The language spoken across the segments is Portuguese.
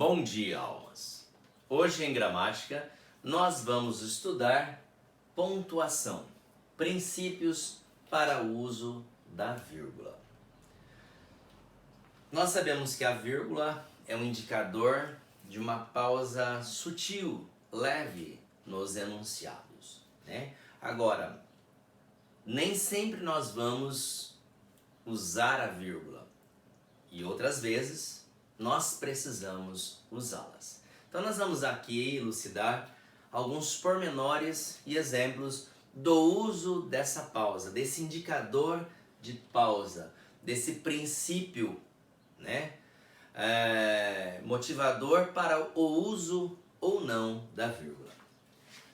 Bom dia, almas! Hoje em gramática nós vamos estudar pontuação, princípios para o uso da vírgula. Nós sabemos que a vírgula é um indicador de uma pausa sutil, leve nos enunciados, né? Agora, nem sempre nós vamos usar a vírgula e outras vezes nós precisamos usá-las. Então nós vamos aqui elucidar alguns pormenores e exemplos do uso dessa pausa, desse indicador de pausa, desse princípio, né? Motivador para o uso ou não da vírgula.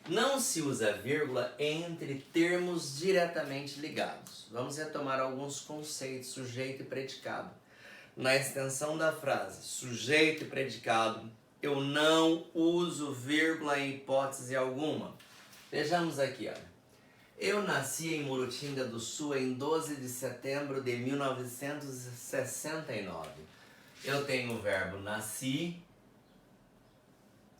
Não se usa vírgula entre termos diretamente ligados. Vamos retomar alguns conceitos, sujeito e predicado. Na extensão da frase sujeito e predicado, eu não uso vírgula em hipótese alguma. Vejamos aqui, olha. Eu nasci em Murutinga do Sul em 12 de setembro de 1969. Eu tenho o verbo nasci.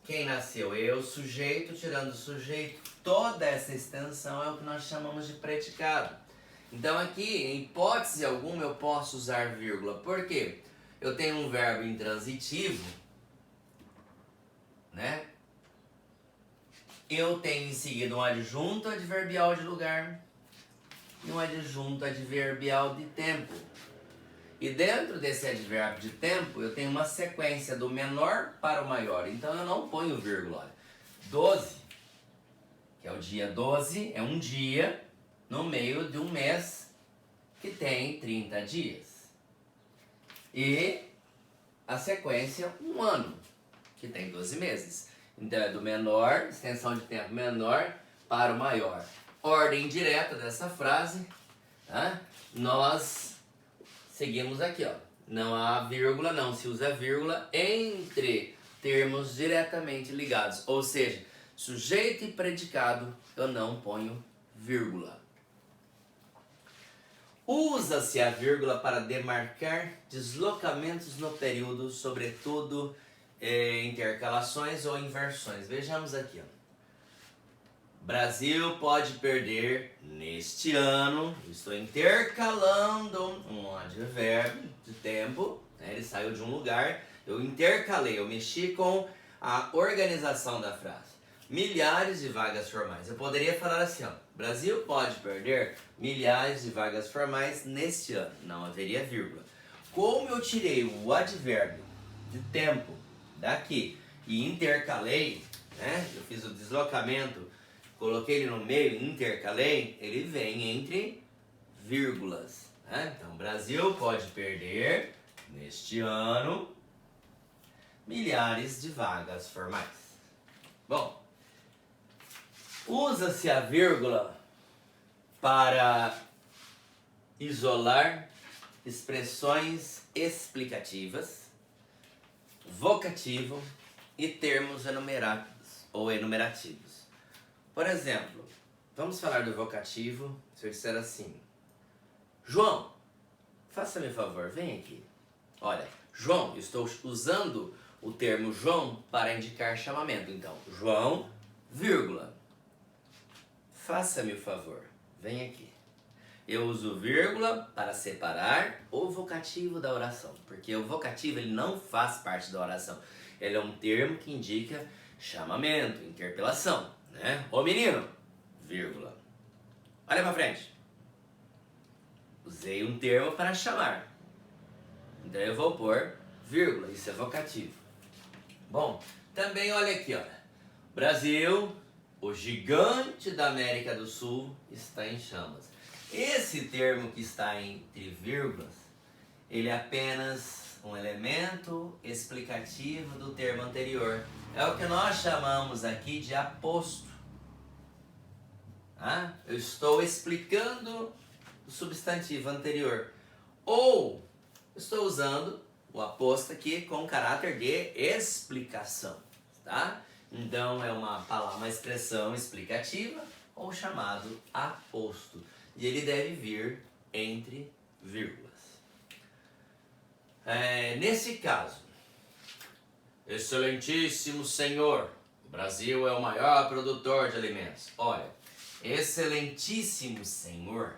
Quem nasceu? Eu, sujeito, tirando o sujeito. Toda essa extensão é o que nós chamamos de predicado. Então aqui, em hipótese alguma, eu posso usar vírgula. Por quê? Eu tenho um verbo intransitivo, né? Eu tenho em seguida um adjunto adverbial de lugar e um adjunto adverbial de tempo. E dentro desse advérbio de tempo, eu tenho uma sequência do menor para o maior. Então eu não ponho vírgula. Olha. 12, que é o dia 12, é um dia no meio de um mês que tem 30 dias. E a sequência, um ano, que tem 12 meses. Então é do menor, extensão de tempo menor, para o maior. Ordem direta dessa frase, tá? Nós seguimos aqui, ó. Não há vírgula, não se usa vírgula entre termos diretamente ligados. Ou seja, sujeito e predicado, eu não ponho vírgula. Usa-se a vírgula para demarcar deslocamentos no período, sobretudo intercalações ou inversões. Vejamos aqui, ó. Brasil pode perder neste ano. Estou intercalando um advérbio de tempo, né? Ele saiu de um lugar, eu intercalei, eu mexi com a organização da frase. Milhares de vagas formais. Eu poderia falar assim, ó. Brasil pode perder milhares de vagas formais neste ano. Não haveria vírgula. Como eu tirei o advérbio de tempo daqui e intercalei, né? Eu fiz o deslocamento, coloquei ele no meio, intercalei, ele vem entre vírgulas, né? Então, Brasil pode perder neste ano milhares de vagas formais. Bom, usa-se a vírgula para isolar expressões explicativas, vocativo e termos enumerados ou enumerativos. Por exemplo, vamos falar do vocativo. Se eu disser assim: João, faça-me um favor, vem aqui. Olha, João, estou usando o termo João para indicar chamamento. Então, João, vírgula, faça-me o favor, vem aqui. Eu uso vírgula para separar o vocativo da oração, porque o vocativo ele não faz parte da oração. Ele é um termo que indica chamamento, interpelação, né? Ô menino, vírgula. Olha pra frente. Usei um termo para chamar. Então eu vou pôr vírgula, isso é vocativo. Bom, também olha aqui, olha. Brasil, o gigante da América do Sul, está em chamas. Esse termo que está entre vírgulas, ele é apenas um elemento explicativo do termo anterior. É o que nós chamamos aqui de aposto. Eu estou explicando o substantivo anterior. Ou estou usando o aposto aqui com caráter de explicação, tá? Então é uma expressão explicativa ou chamado aposto. E ele deve vir entre vírgulas. Nesse caso, Excelentíssimo Senhor, o Brasil é o maior produtor de alimentos. Olha, excelentíssimo Senhor,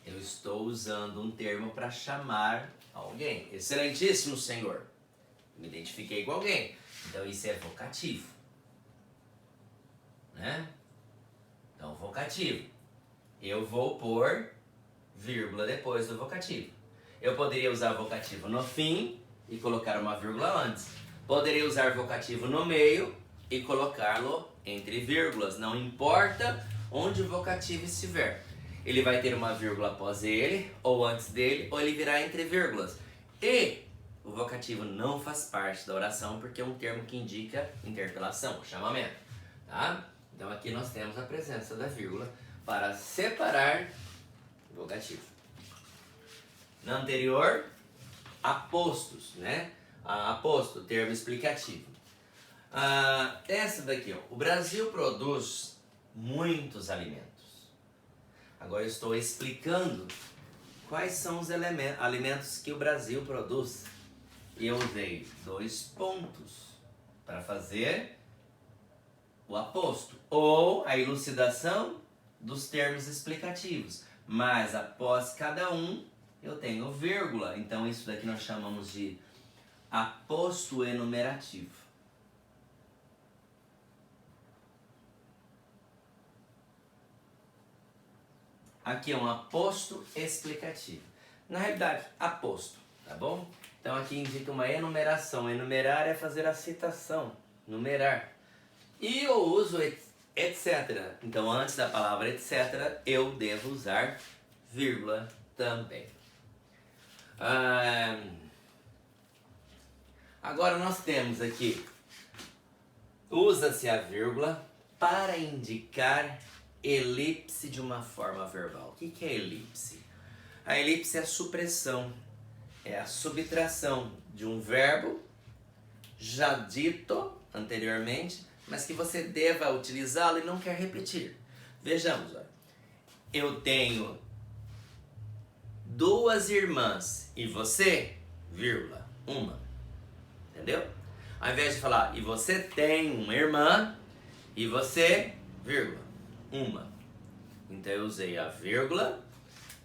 eu estou usando um termo para chamar alguém. Excelentíssimo Senhor. Me identifiquei com alguém. Então isso é vocativo. Né? Então, vocativo. Eu vou pôr vírgula depois do vocativo. Eu poderia usar vocativo no fim e colocar uma vírgula antes. Poderia usar vocativo no meio e colocá-lo entre vírgulas. Não importa onde o vocativo estiver. Ele vai ter uma vírgula após ele, ou antes dele, ou ele virá entre vírgulas. E o vocativo não faz parte da oração porque é um termo que indica interpelação, chamamento. Tá? Então aqui nós temos a presença da vírgula para separar o vocativo. Na anterior, apostos, né? Aposto, termo explicativo. Essa daqui, ó. O Brasil produz muitos alimentos. Agora eu estou explicando quais são os alimentos que o Brasil produz. E eu usei 2 pontos para fazer o aposto, ou a elucidação dos termos explicativos. Mas após cada um, eu tenho vírgula. Então isso daqui nós chamamos de aposto enumerativo. Aqui é um aposto explicativo. Na realidade, aposto, tá bom? Então aqui indica uma enumeração. Enumerar é fazer a citação, numerar. E eu uso etc. Então antes da palavra etc, eu devo usar vírgula também. Agora nós temos aqui, usa-se a vírgula para indicar elipse de uma forma verbal. O que é elipse? A elipse é a supressão, é a subtração de um verbo já dito anteriormente, mas que você deva utilizá-lo e não quer repetir. Vejamos, olha. Eu tenho 2 irmãs e você, vírgula, uma. Entendeu? Ao invés de falar, e você tem uma irmã e você, vírgula, uma. Então eu usei a vírgula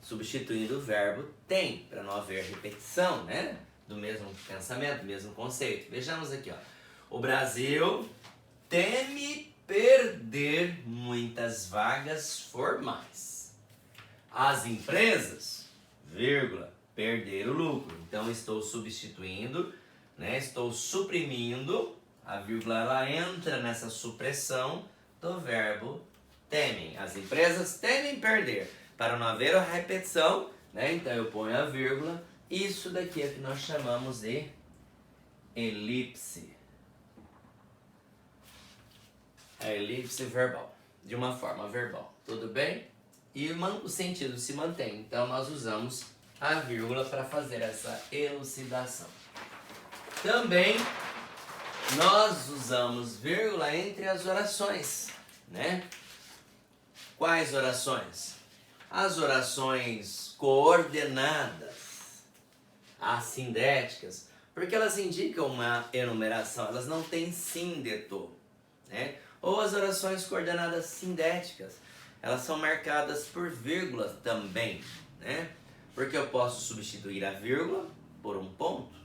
substituindo o verbo tem, para não haver repetição, né? Do mesmo pensamento, do mesmo conceito. Vejamos aqui, ó. O Brasil teme perder muitas vagas formais. As empresas, vírgula, perder o lucro. Então estou substituindo, né? Estou suprimindo, a vírgula ela entra nessa supressão do verbo temem. As empresas temem perder. Para não haver a repetição, né? Então eu ponho a vírgula. Isso daqui é que nós chamamos de elipse. A elipse verbal, de uma forma verbal, tudo bem? E o sentido se mantém, então nós usamos a vírgula para fazer essa elucidação. Também nós usamos vírgula entre as orações, né? Quais orações? As orações coordenadas, assindéticas, porque elas indicam uma enumeração, elas não têm síndeto, né? Ou as orações coordenadas sindéticas, elas são marcadas por vírgulas também, né? Porque eu posso substituir a vírgula por um ponto.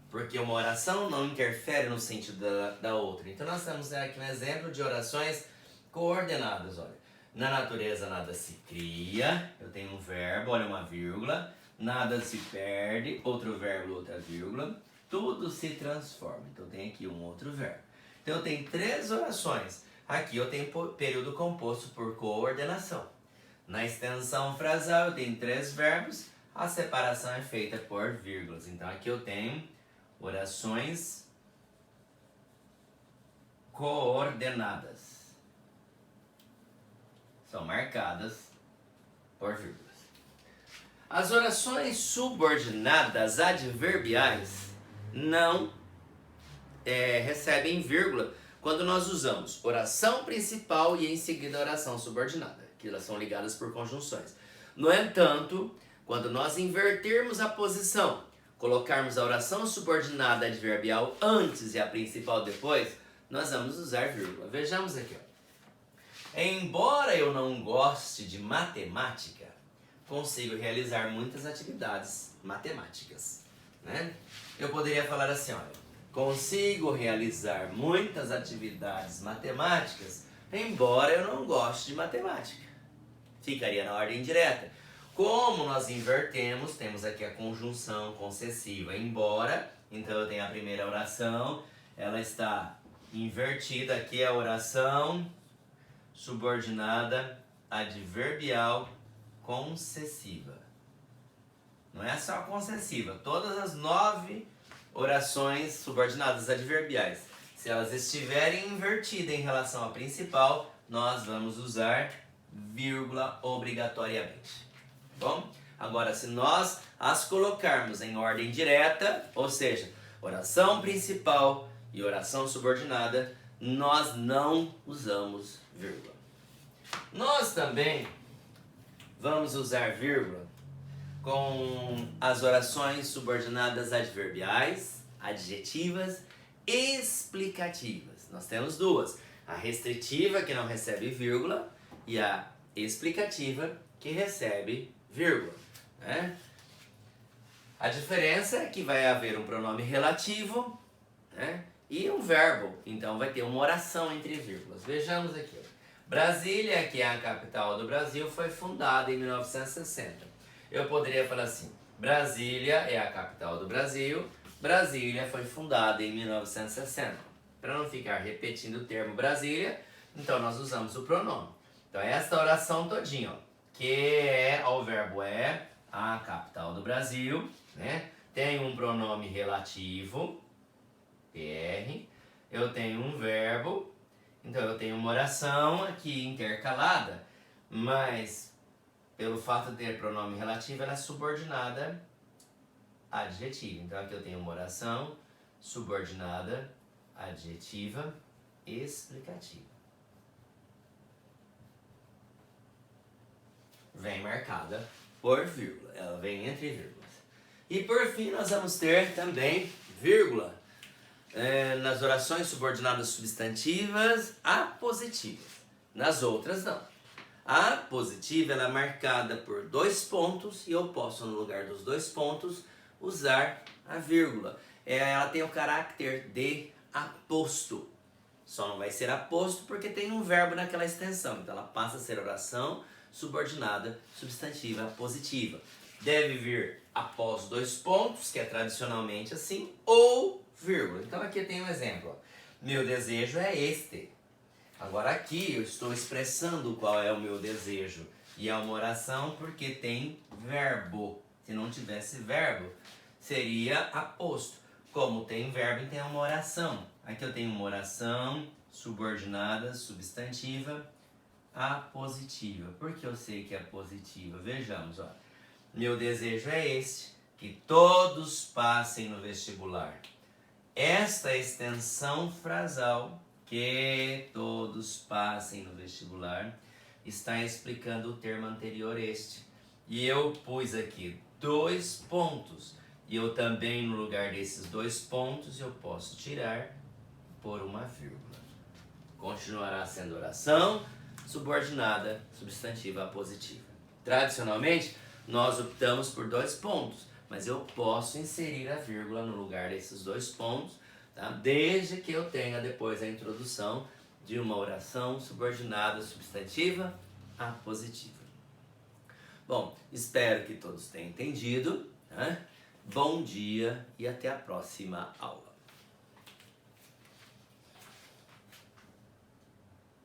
Porque uma oração não interfere no sentido da outra. Então nós temos aqui um exemplo de orações coordenadas, olha. Na natureza nada se cria, eu tenho um verbo, olha uma vírgula. Nada se perde, outro verbo, outra vírgula. Tudo se transforma. Então tem aqui um outro verbo. Então eu tenho 3 orações. Aqui eu tenho período composto por coordenação. Na extensão frasal eu tenho 3 verbos. A separação é feita por vírgulas. Então aqui eu tenho orações coordenadas. São marcadas por vírgulas. As orações subordinadas adverbiais não recebem vírgula quando nós usamos oração principal e em seguida oração subordinada, que elas são ligadas por conjunções. No entanto, quando nós invertermos a posição, colocarmos a oração subordinada adverbial antes e a principal depois, nós vamos usar vírgula. Vejamos aqui, ó. Embora eu não goste de matemática, consigo realizar muitas atividades matemáticas, né? Eu poderia falar assim, olha, consigo realizar muitas atividades matemáticas, embora eu não goste de matemática. Ficaria na ordem direta. Como nós invertemos, temos aqui a conjunção concessiva embora, então eu tenho a primeira oração, ela está invertida, aqui é a oração subordinada adverbial concessiva. Não é só concessiva, todas as 9 orações subordinadas adverbiais, se elas estiverem invertidas em relação à principal, nós vamos usar vírgula obrigatoriamente. Bom, agora se nós as colocarmos em ordem direta, ou seja, oração principal e oração subordinada, nós não usamos vírgula. Nós também vamos usar vírgula com as orações subordinadas adverbiais, adjetivas, explicativas. Nós temos duas, a restritiva, que não recebe vírgula, e a explicativa, que recebe vírgula, né? A diferença é que vai haver um pronome relativo, né, e um verbo, então vai ter uma oração entre vírgulas. Vejamos aqui. Brasília, que é a capital do Brasil, foi fundada em 1960. Eu poderia falar assim, Brasília é a capital do Brasil, Brasília foi fundada em 1960. Para não ficar repetindo o termo Brasília, então nós usamos o pronome. Então esta oração todinha, ó, que é, o verbo é, a capital do Brasil, né? Tem um pronome relativo, PR, eu tenho um verbo, então eu tenho uma oração aqui intercalada, mas pelo fato de ter pronome relativo, ela é subordinada adjetiva. Então aqui eu tenho uma oração subordinada adjetiva explicativa. Vem marcada por vírgula, ela vem entre vírgulas. E por fim nós vamos ter também vírgula nas orações subordinadas substantivas apositivas. Nas outras não. A positiva ela é marcada por 2 pontos e eu posso, no lugar dos 2 pontos, usar a vírgula. Ela tem o caráter de aposto. Só não vai ser aposto porque tem um verbo naquela extensão. Então ela passa a ser oração subordinada substantiva positiva. Deve vir após 2 pontos, que é tradicionalmente assim, ou vírgula. Então aqui tem um exemplo. Ó. Meu desejo é este. Agora aqui eu estou expressando qual é o meu desejo. E é uma oração porque tem verbo. Se não tivesse verbo, seria aposto. Como tem verbo, tem uma oração. Aqui eu tenho uma oração subordinada substantiva apositiva. Por que eu sei que é positiva? Vejamos, ó. Meu desejo é este, que todos passem no vestibular. Esta extensão frasal, que todos passem no vestibular, está explicando o termo anterior este. E eu pus aqui 2 pontos. E eu também, no lugar desses 2 pontos, eu posso tirar por uma vírgula. Continuará sendo oração subordinada substantiva apositiva. Tradicionalmente, nós optamos por 2 pontos, mas eu posso inserir a vírgula no lugar desses 2 pontos, tá? Desde que eu tenha depois a introdução de uma oração subordinada substantiva apositiva. Bom, espero que todos tenham entendido, né? Bom dia e até a próxima aula.